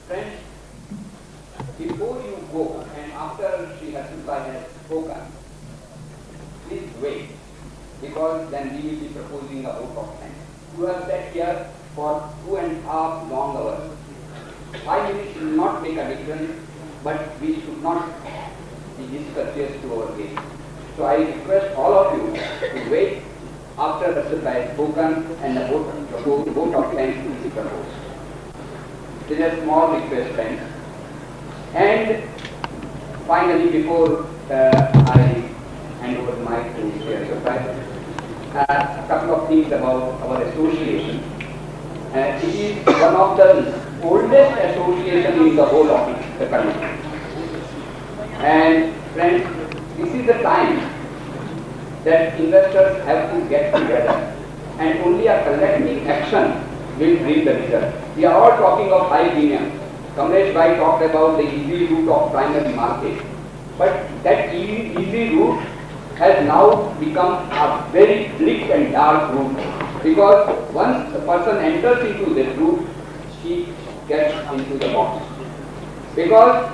Friends, before you go and after Sri Harsha has spoken, please wait, because then we will be proposing a vote of thanks. You have sat here for 2.5 long hours. 5 minutes will not make a difference, but we should not be discourteous to our guests. So I request all of you to wait after Harsha has spoken and the vote of thanks is proposed. This is a small request, friends. And finally, before I hand over the mic to Mr. Harsha, a couple of things about our association. It is one of the oldest association in the whole of the country. And friends, this is the time that investors have to get together, and only a collective action will bring the result. We are all talking of high premium. Kamlesh Bhai talked about the easy route of primary market, but that easy route has now become a very bleak and dark route, because once the person enters into this route, he gets into the box. Because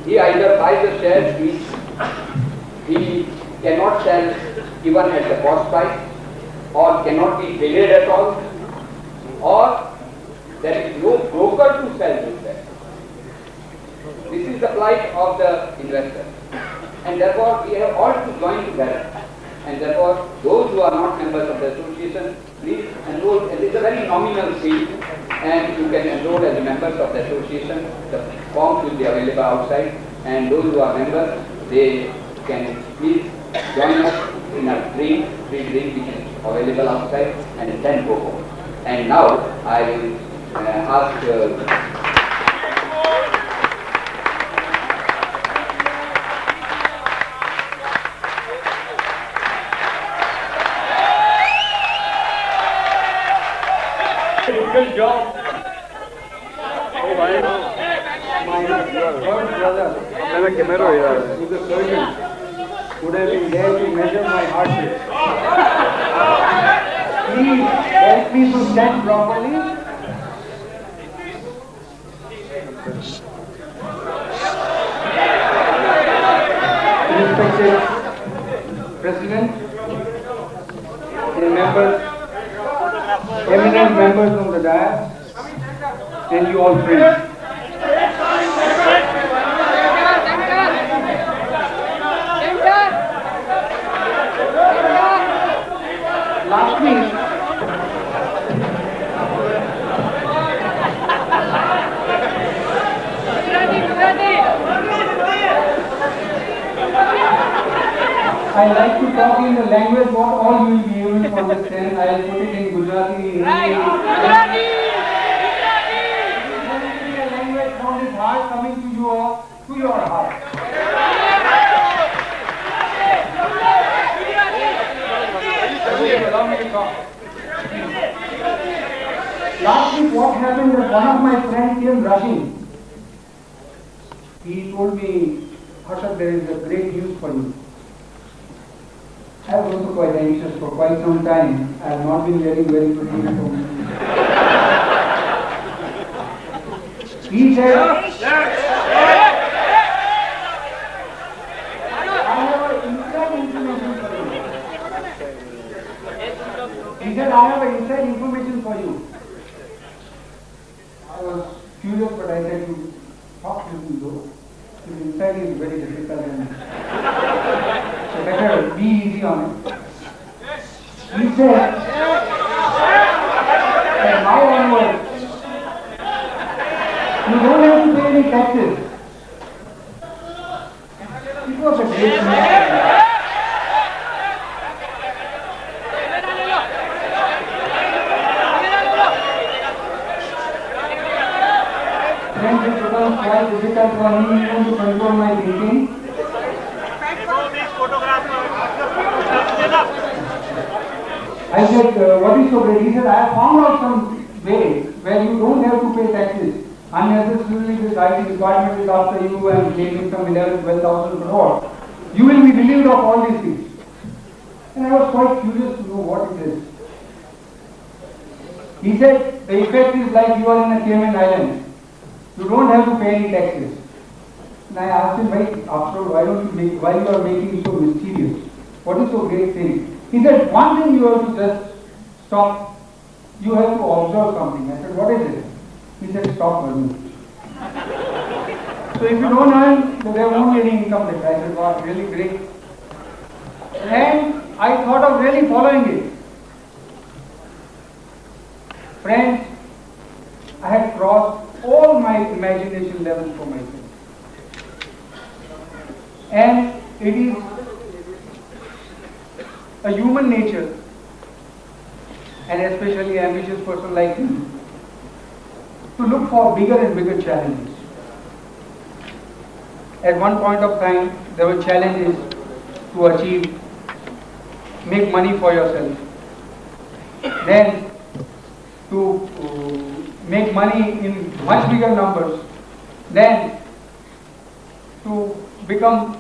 he either buys the shares which he cannot sell even at the cost price, or cannot be traded at all, or there is no broker to sell this share. This is the plight of the investor. And therefore, we have all to join together. And therefore, those who are not members of the association, please enroll. It is a very nominal fee, and you can enroll as members of the association. The forms will be available outside, and those who are members, they can please join us in a free drink which is available outside, and then go home. And now I will ask. Good job. Oh, I know. My third brother, who is a surgeon, would have been there to measure my heart rate. Please help me to stand properly. Respected President and members, eminent members of the dais, and you all friends. Last week, I like to talk in the language what all you will be able to understand. I will put it in Gujarati, in Hindi. Gujarati! It will be a language from his heart coming to your heart. Allow me to talk. Last week what happened was one of my friends came rushing. He told me, Harshad, there is a great news for you. I was also quite anxious for quite some time. I have not been very good from you. He said, I have an inside information for you. He said, I have an inside information for you. I was curious, but I said, you talk to me though. His inside is very difficult and so better be easy on it. He said, and now onwards, you don't have to pay any taxes. It was a great news. Friends, it becomes quite difficult for me even to control my thinking. I said, what is so great? He said, I have found out some way where you don't have to pay taxes. Unnecessarily this IT department is after you and claiming some 11,000-12,000 crore. You will be relieved of all these things. And I was quite curious to know what it is. He said, the effect is like you are in a Cayman Island. You don't have to pay any taxes. And I asked him, after all, why you are making it so mysterious? What is so great thing? He said, one thing you have to just stop. You have to observe something. I said, what is it? He said, stop earning. So if you don't earn, there won't be any income tax. I said, wow, really great. And I thought of really following it. Friends, I had crossed all my imagination levels for myself. And it is a human nature, and especially an ambitious person like me, to look for bigger and bigger challenges. At one point of time, there were challenges to make money for yourself. Then to make money in much bigger numbers. Then to become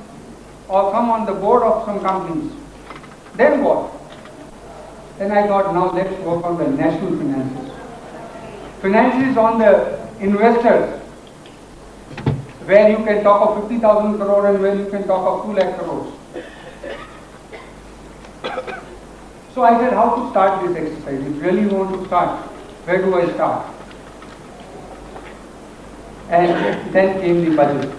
or come on the board of some companies. Then what? Then I thought, now let's work on the national finances. Finances on the investors, where you can talk of 50,000 crore and where you can talk of 2 lakh crores. So I said, how to start this exercise? If you really want to start, where do I start? And then came the budget.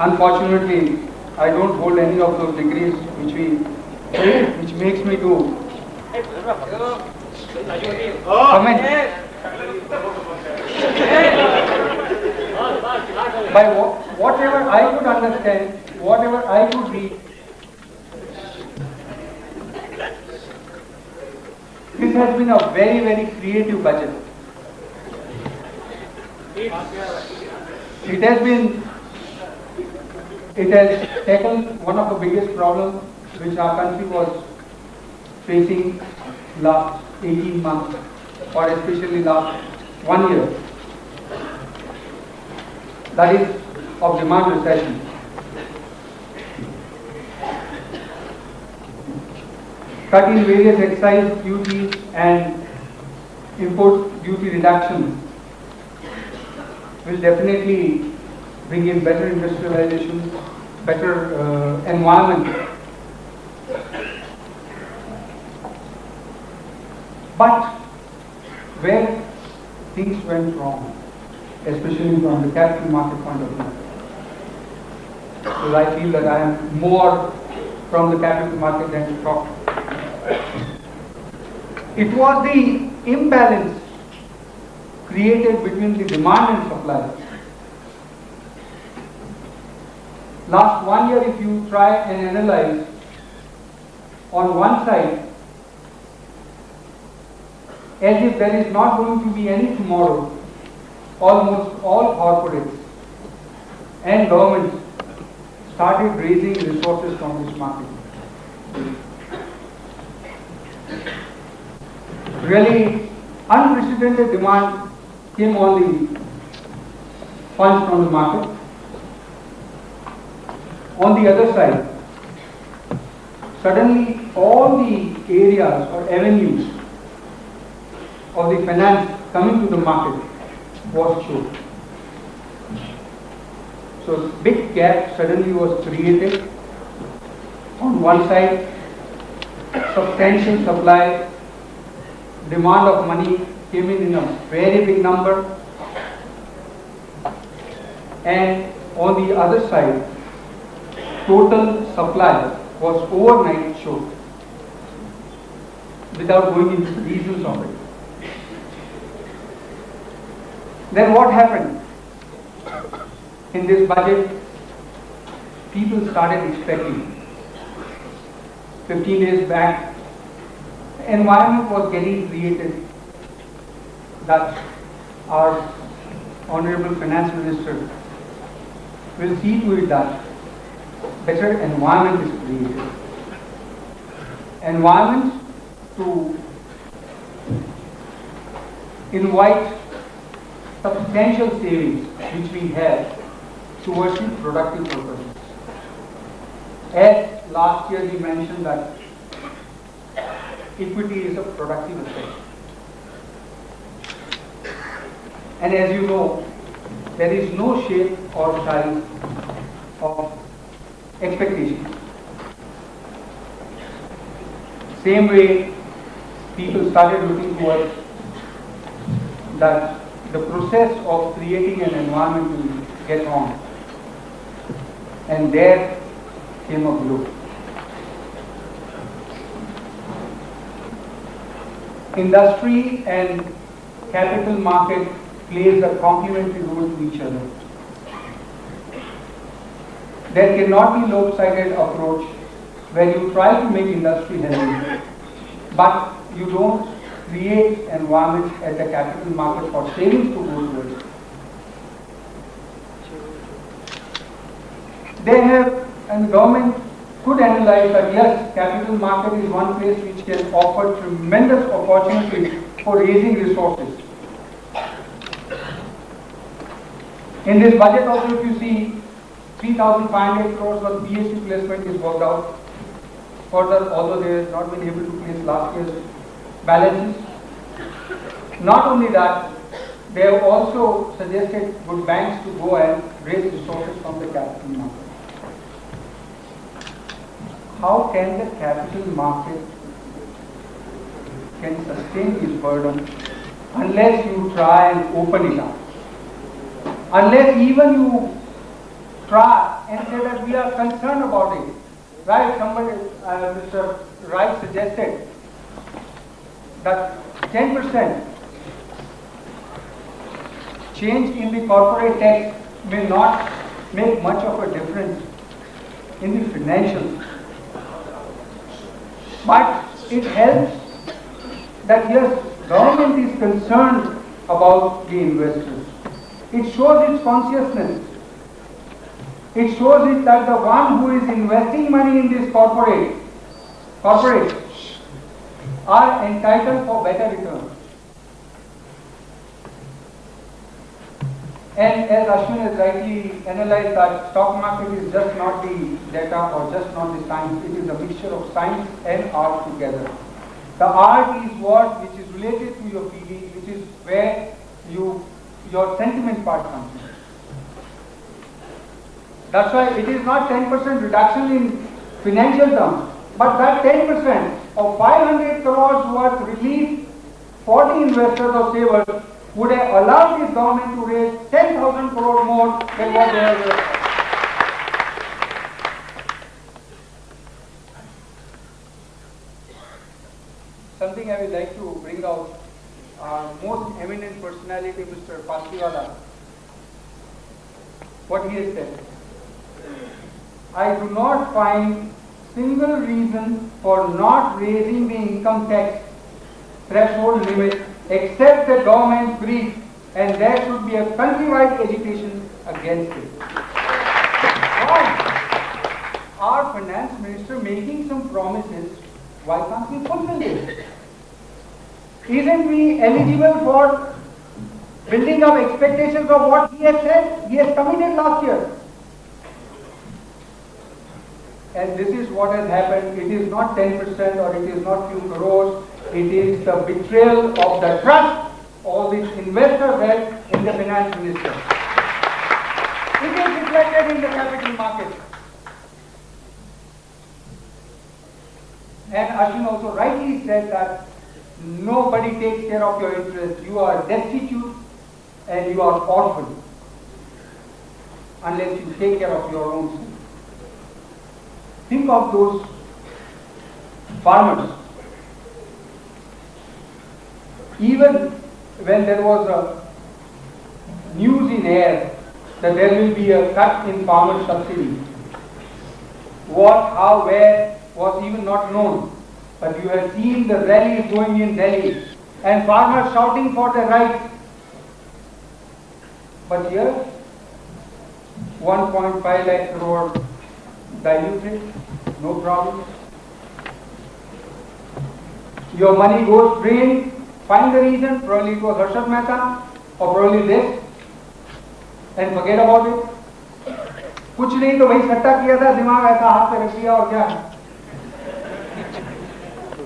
Unfortunately, I don't hold any of those degrees which makes me to comment. By whatever I could understand, whatever I could read, this has been a very, very creative budget. It has tackled one of the biggest problems which our country was facing last 18 months, or especially last 1 year. That is of demand recession. Cutting various excise duties and import duty reduction will definitely bring in better industrialization, better environment. But where things went wrong, especially from the capital market point of view, because I feel that I am more from the capital market than stock. It was the imbalance created between the demand and supply. Last 1 year, if you try and analyze, on one side, as if there is not going to be any tomorrow, almost all corporates and governments started raising resources from this market. Really unprecedented demand came on the funds from the market. On the other side, suddenly all the areas or avenues of the finance coming to the market was choked. So big gap suddenly was created. On one side, substantial supply, demand of money came in a very big number, and on the other side, total supply was overnight choked without going into the reasons of it. Then what happened? In this budget, people started expecting. 15 days back, the environment was getting created that our Honorable Finance Minister will see to it that better environment is created. Environment to invite substantial savings which we have towards the productive purposes. As last year we mentioned that equity is a productive asset. And as you know, there is no shape or size of expectation. Same way, people started looking towards that the process of creating an environment to get on. And there came a blow. Industry and capital market plays a complementary role to each other. There cannot be lopsided approach where you try to make industry healthy, but you don't create environment at the capital market for savings to go towards. They have, and the government could analyze that yes, capital market is one place which can offer tremendous opportunities for raising resources. In this budget also, if you see 3,500 crores of PSU placement is worked out. Further, although they have not been able to place last year's balances. Not only that, they have also suggested good banks to go and raise resources from the capital market. How can the capital market can sustain this burden unless you try and open it up? Unless even you try and say that we are concerned about it. Right, somebody, Mr. Wright suggested that 10% change in the corporate tax may not make much of a difference in the financials. But it helps that yes, government is concerned about the investors. It shows its consciousness. It shows it that the one who is investing money in this corporate are entitled for better returns. And as Ashwin has rightly analyzed, that stock market is just not the data or just not the science, it is a mixture of science and art together. The art is what which is related to your feeling, which is where your sentiment part comes in. That's why it is not 10% reduction in financial terms, but that 10% of 500 crores worth relief for the investors or savers would have allowed this government to raise 10,000 crore more than what they have raised. Something I would like to bring out, our most eminent personality, Mr. Pasiwala, what he has said. I do not find single reason for not raising the income tax threshold limit except the government's greed, and there should be a countrywide agitation against it. Why? Our finance minister making some promises, why can't we fulfill this? Isn't we eligible for building up expectations of what he has said? He has committed last year. And this is what has happened. It is not 10% or it is not few crores. It is the betrayal of the trust all these investors had in the finance minister. It is reflected in the capital market. And Ashwin also rightly said that nobody takes care of your interest. You are destitute and you are orphan unless you take care of your own self. Think of those farmers. Even when there was a news in air that there will be a cut in farmer subsidy, what, how, where was even not known. But you have seen the rallies going in Delhi and farmers shouting for their rights. But here, 1.5 lakh crore diluted, no problem. Your money goes drained. Find the reason, probably it was HARSHAD Mehta or probably this, and forget about it. कुछ नहीं तो भाई सट्टा किया था, दिमाग ऐसा हाथ पे रख दिया और क्या है?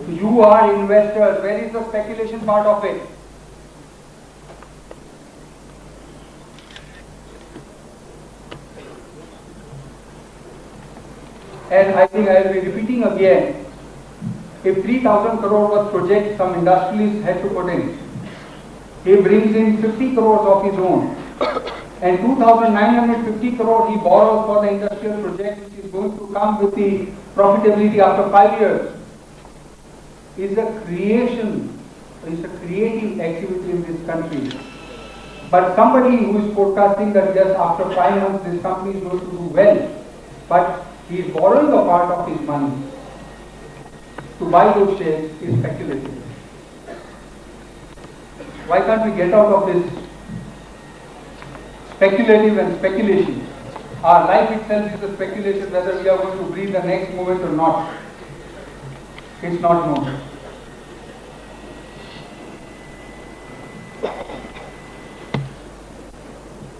You are investors. Where is the speculation part of it? And I think I will be repeating again, if 3,000 crore was project some industrialist had to put in, he brings in 50 crores of his own, and 2,950 crore he borrows for the industrial project which is going to come with the profitability after 5 years. Is a creation, is a creative activity in this country. But somebody who is forecasting that just after 5 months this company is going to do well, but he is borrowing a part of his money to buy those shares is speculative. Why can't we get out of this speculative and speculation? Our life itself is a speculation whether we are going to breathe the next moment or not. It's not known.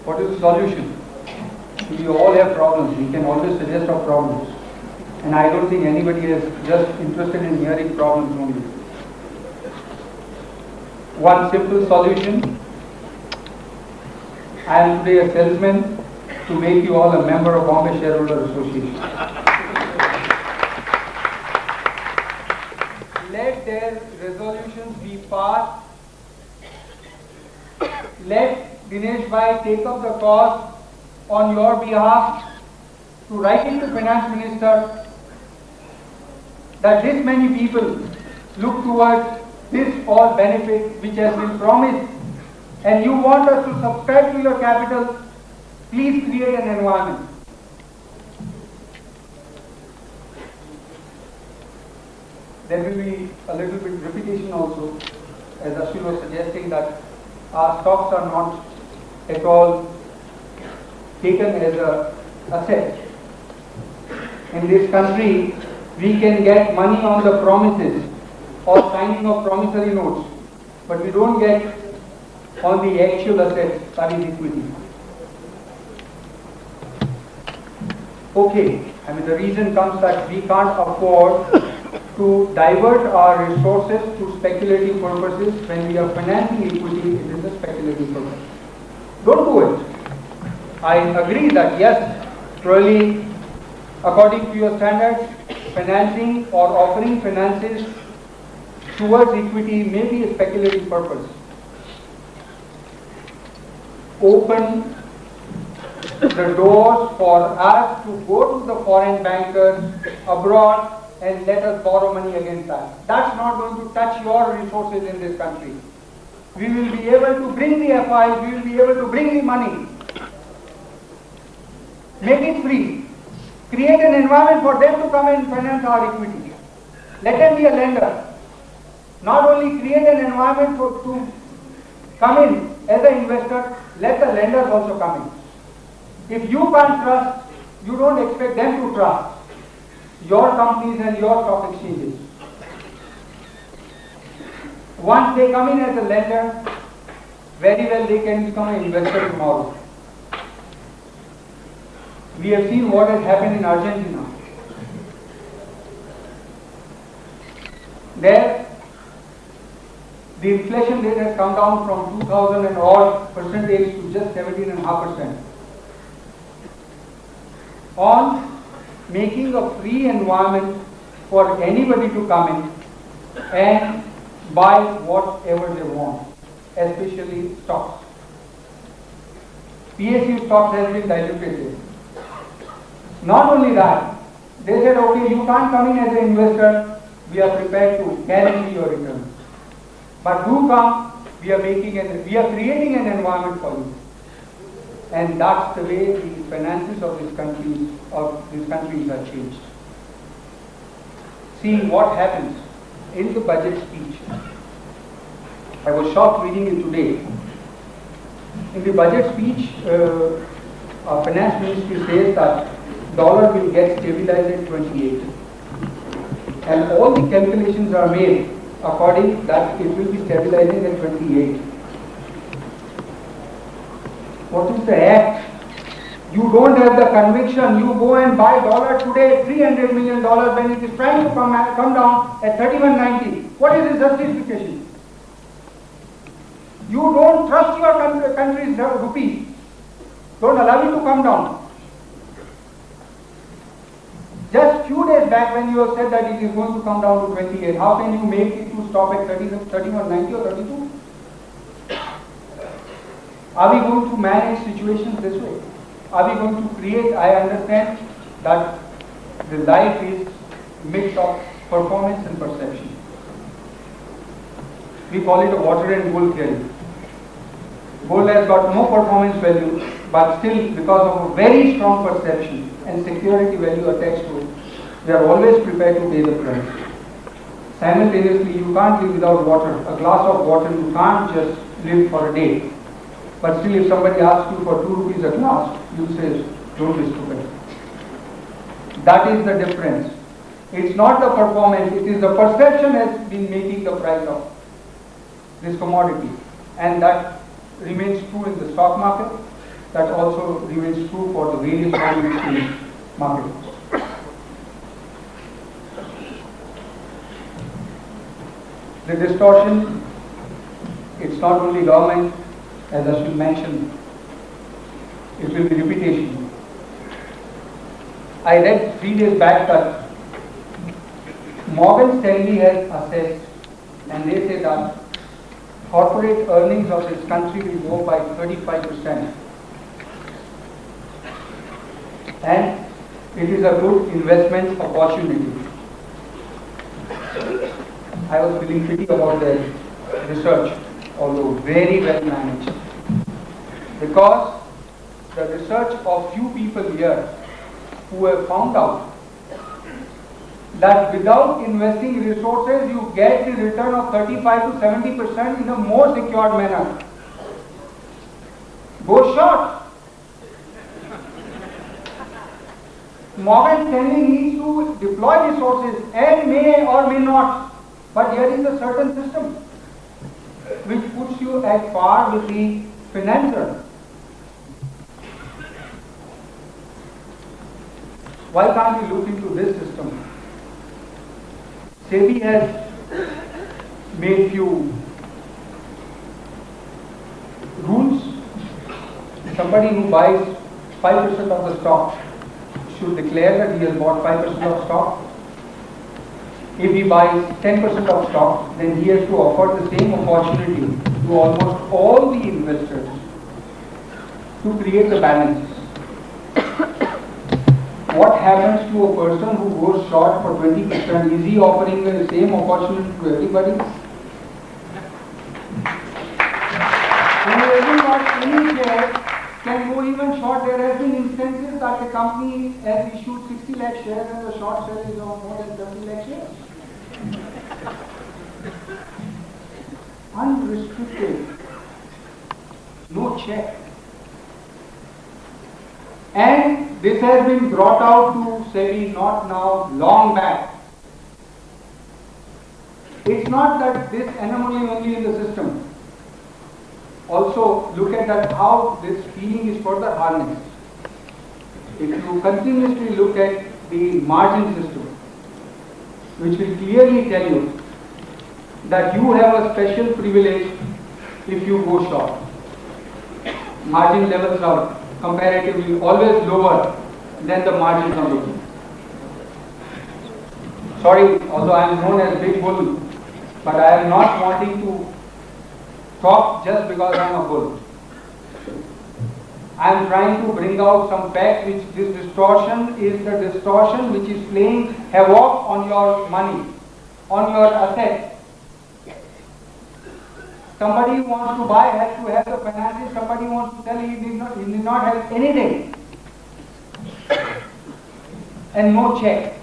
What is the solution? We all have problems. We can always suggest our problems. And I don't think anybody is just interested in hearing problems only. One simple solution. I am today a salesman to make you all a member of Bombay Shareholder Association. Let their resolutions be passed. Let Dinesh Bhai take up the cause on your behalf to write to Finance Minister that this many people look towards this all benefit which has been promised, and you want us to subscribe to your capital, please create an environment. There will be a little bit repetition also, as Ashwin was suggesting that our stocks are not at all taken as a asset. In this country, we can get money on the promises or signing of promissory notes, but we don't get on the actual assets, that is equity. Okay, I mean the reason comes that we can't afford to divert our resources to speculative purposes. When we are financing equity, it is a speculative purpose. Don't do it. I agree that yes, truly, according to your standards, financing or offering finances towards equity may be a speculative purpose. Open the doors for us to go to the foreign bankers abroad and let us borrow money against that. That's not going to touch your resources in this country. We will be able to bring the FIs, we will be able to bring the money. Make it free. Create an environment for them to come and finance our equity. Let them be a lender. Not only create an environment to come in as an investor, let the lenders also come in. If you can't trust, you don't expect them to trust your companies and your stock exchanges. Once they come in as a lender, very well they can become an investor tomorrow. We have seen what has happened in Argentina. There, the inflation rate has come down from 2000 and odd percentage to just 17.5%. On making a free environment for anybody to come in and buy whatever they want, especially stocks. PSU stocks has been diluted. Not only that, they said, okay, you can't come in as an investor, we are prepared to guarantee your returns. But do come, we are creating an environment for you. And that's the way the finances of these countries are changed. See what happens in the budget speech. I was shocked reading it today. In the budget speech, our finance ministry says that dollar will get stabilized at 28. And all the calculations are made according that it will be stabilizing at 28. What is the act You don't have the conviction. You go and buy dollar today, $300 million when it is trying to come down at 31.90. What is the justification? You don't trust your country's rupee. Don't allow it to come down. Just few days back when you have said that it is going to come down to 28, how can you make it to stop at 31.90 or 32? Are we going to manage situations this way? Are we going to create? I understand that the life is mix of performance and perception. We call it a water and gold theory. Gold has got no performance value, but still because of a very strong perception and security value attached to it, we are always prepared to pay the price. Simultaneously, you can't live without water. A glass of water, you can't just live for a day. But still, if somebody asks you for 2 rupees a glass, you say, don't be stupid. That is the difference. It's not the performance, it is the perception has been making the price of this commodity. And that remains true in the stock market. That also remains true for the various foreign exchange markets. The distortion, it's not only government, as Ashwin mentioned, it will be reputation. I read 3 days back that Morgan Stanley has assessed, and they say that corporate earnings of this country will go by 35%. And it is a good investment opportunity. I was feeling pity about the research, although very well managed. Because the research of few people here who have found out that without investing resources, you get the return of 35 to 70% in a more secured manner. Go short. Morgan Stanley needs to deploy resources and may or may not. But here is a certain system which puts you at par with the financer. Why can't we look into this system? SEBI has made few rules. Somebody who buys 5% of the stock should declare that he has bought 5% of stock. If he buys 10% of stock, then he has to offer the same opportunity to almost all the investors to create the balance. What happens to a person who goes short for 20%? Is he offering the same opportunity to everybody? When he hasn't got any share, can go even short. There have been instances that the company has issued 60 lakh shares and the short sale is of more than 30 lakh shares. Unrestricted, no check. And this has been brought out to SEBI not now, long back. It's not that this anomaly only in the system. Also look at that how this feeling is further harnessed. If you continuously look at the margin system, which will clearly tell you that you have a special privilege if you go short. Margin levels are comparatively always lower than the margins on the book. Sorry, although I am known as Big Bull, but I am not wanting to talk just because I am a bull. I am trying to bring out some facts which this distortion is the distortion which is playing havoc on your money, on your assets. Somebody who wants to buy has to have the finances, somebody wants to sell, he did not have anything. And no check.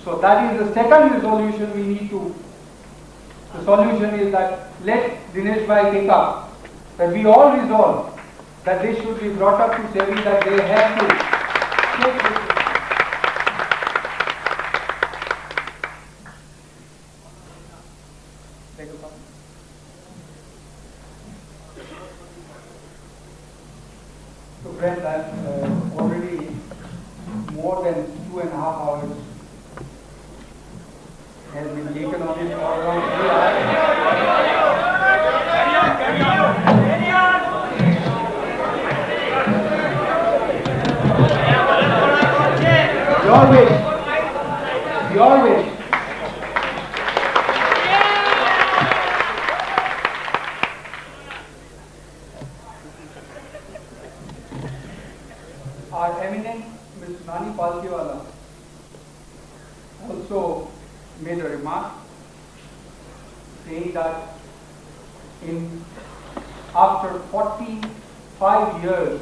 So that is the second resolution we need to. The solution is that let Dinesh Bhai take up, that we all resolve that this should be brought up to SEBI, that they have to check this. So friends, has been taken on it all around India. Your wish. Your wish. Our eminent Ms. Nani Palkiwala also made a remark saying that after 45 years,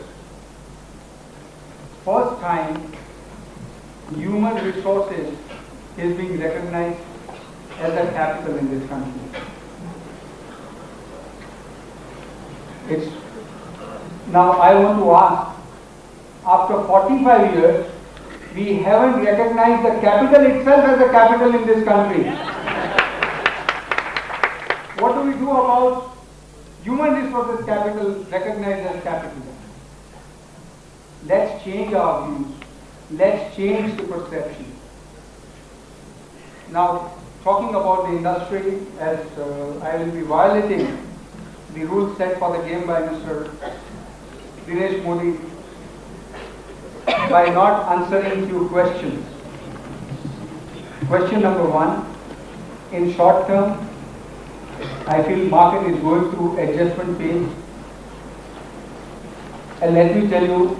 first time human resources is being recognized as a capital in this country. Now I want to ask, after 45 years, we haven't recognized the capital itself as a capital in this country. What do we do about human resources capital recognized as capital? Let's change our views. Let's change the perception. Now, talking about the industry, as I will be violating the rules set for the game by Mr. Dinesh Modi by not answering few questions. Question number one, in short term, I feel market is going through adjustment phase. And let me tell you,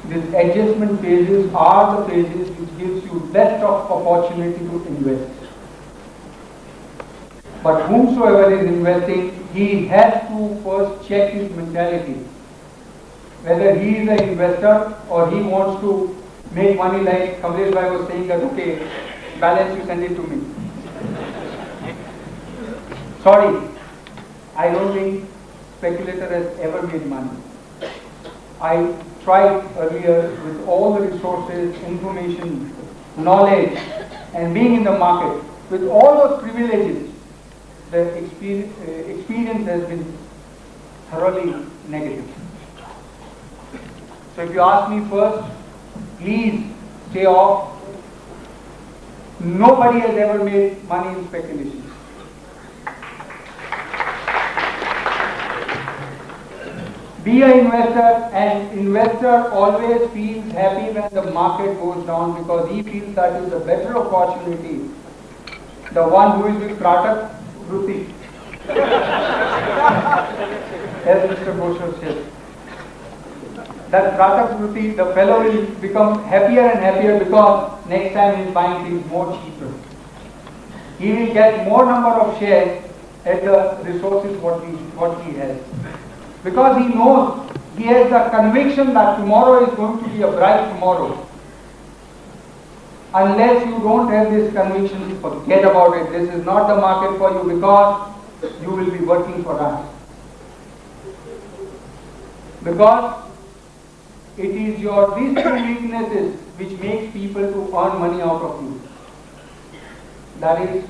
these adjustment phases are the phases which gives you best of opportunity to invest. But whomsoever is investing, he has to first check his mentality. Whether he is an investor or he wants to make money, like Kamlesh Bhai was saying that, okay, balance you send it to me. Sorry, I don't think speculator has ever made money. I tried earlier with all the resources, information, knowledge, and being in the market, with all those privileges, the experience has been thoroughly negative. So if you ask me first, please stay off. Nobody has ever made money in speculation. Be an investor, and investor always feels happy when the market goes down because he feels that is a better opportunity. The one who is with Pratak Vruti, as Mr. Bosher said, that Pratak Vruti, the fellow will become happier and happier because next time he is buying things more cheaper. He will get more number of shares at the resources what he has. Because he knows, he has the conviction that tomorrow is going to be a bright tomorrow. Unless you don't have this conviction, forget about it. This is not the market for you because you will be working for us. Because it is these two weaknesses which makes people to earn money out of you. That is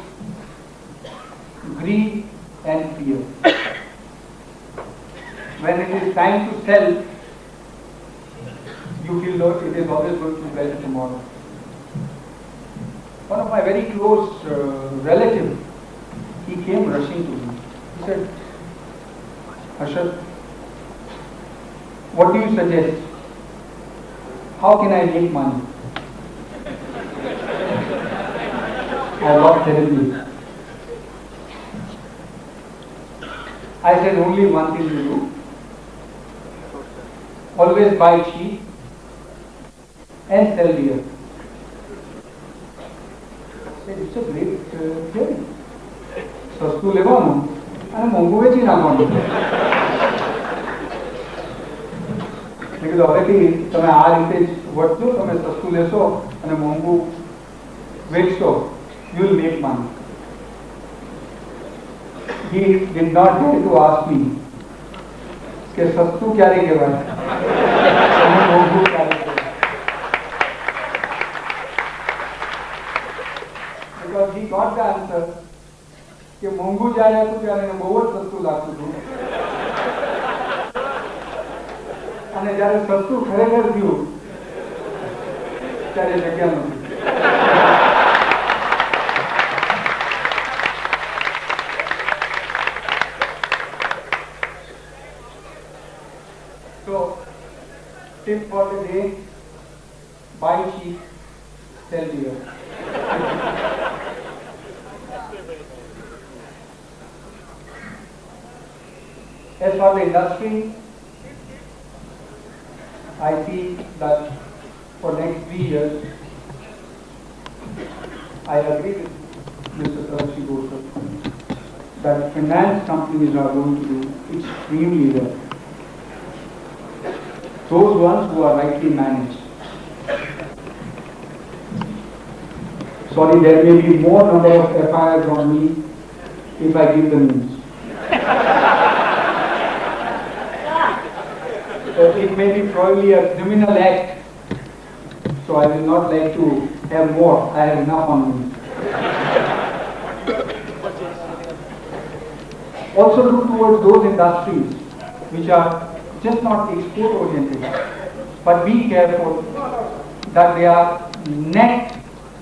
greed and fear. When it is time to sell, you feel that it is always going to be better tomorrow. One of my very close relatives, he came rushing to me. He said, Harshad, what do you suggest? How can I make money? I lost terribly. I said, only one thing you do. Always buy cheap and sell dear. It's a great theory. સસ્તું લેવાનું અને મોંઘું વેચી નાખવાનું. મેં કીધું હવેથી તમે આ રીતે જ વર્તજો, તમે સસ્તું લેશો અને મોંઘું વેચશો, you will make money. He did not dare to ask me કે સસ્તું ક્યારે કહેવાય અને મોંઘું ક્યારે કહેવાય. Because he got the answer કે મોંઘું જ્યારે હતું ત્યારે એને બહુ જ સસ્તું લાગતું હતું અને જ્યારે સસ્તું ખરેખર થયું ત્યારે જગ્યા નથી. tip for the day: buy cheap, sell dear. As for the industry, I see that for next 3 years, I agree with Mr. Tarshi that finance companies are going to do extremely well. Those ones who are rightly managed. Sorry, there may be more number of FIRs on me if I give the names. It may be probably a criminal act, so I will not like to have more. I have enough on me. Also look towards those industries which are just not export oriented, but be careful that they are net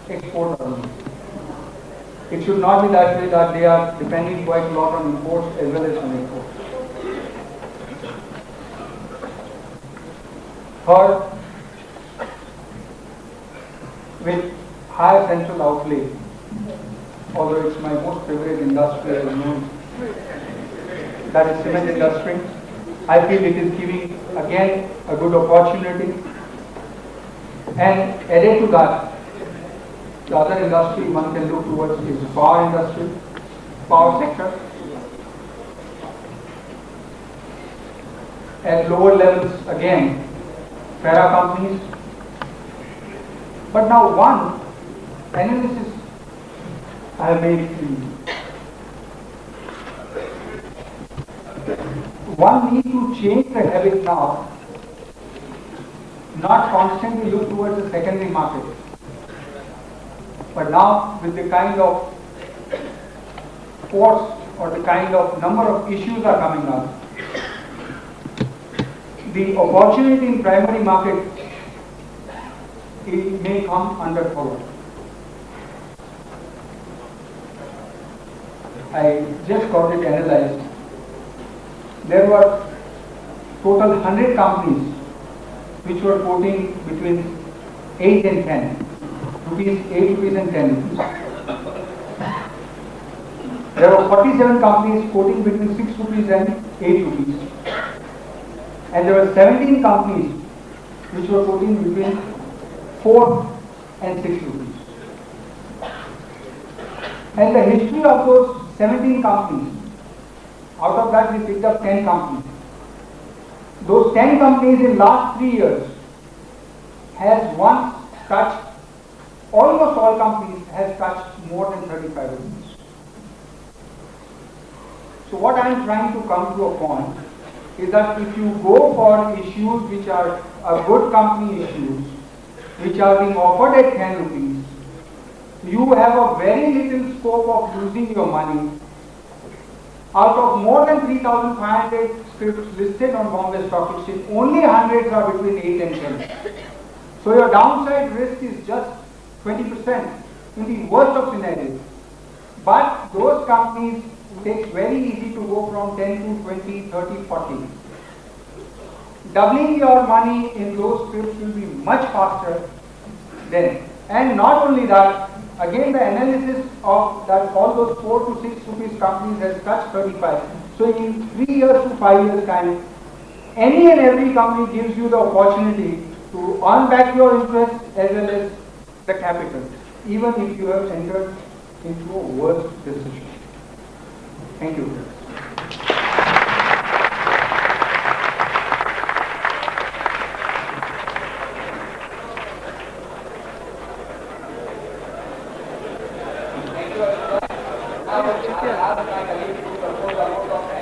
export only. It should not be that way that they are depending quite a lot on imports as well as on exports. Third, with higher central outlay, although it's my most favorite industry, as known, that is cement industry. I feel it is giving again a good opportunity. And added to that, the other industry one can look towards is the power industry, power sector. At lower levels again, para companies. But now one analysis I have made, one need to change the habit now, not constantly look towards the secondary market. But now with the kind of force or the kind of number of issues are coming up, the opportunity in primary market, it may come under follow. I just got it analyzed. There were total 100 companies which were quoting between 8 and 10 rupees, 8 rupees and 10 rupees. There were 47 companies quoting between 6 rupees and 8 rupees. And there were 17 companies which were quoting between 4 and 6 rupees. And the history of those 17 companies, out of that we picked up 10 companies. Those 10 companies in last 3 years has once touched, almost all companies has touched more than 35 rupees. So what I am trying to come to a point is that if you go for issues which are good company issues, which are being offered at 10 rupees, you have a very little scope of losing your money. Out of more than 3,500 scripts listed on Bombay Stock Exchange, only hundreds are between 8 and 10. So your downside risk is just 20% in the worst of scenarios. But those companies, it's very easy to go from 10 to 20, 30, 40. Doubling your money in those scripts will be much faster then. And not only that, again the analysis of that all those 4 to 6 rupees companies has touched 35. So in 3 years to 5 years time, any and every company gives you the opportunity to earn back your interest as well as the capital, even if you have entered into a worse decision. Thank you. Now, I ask my colleague to propose a vote of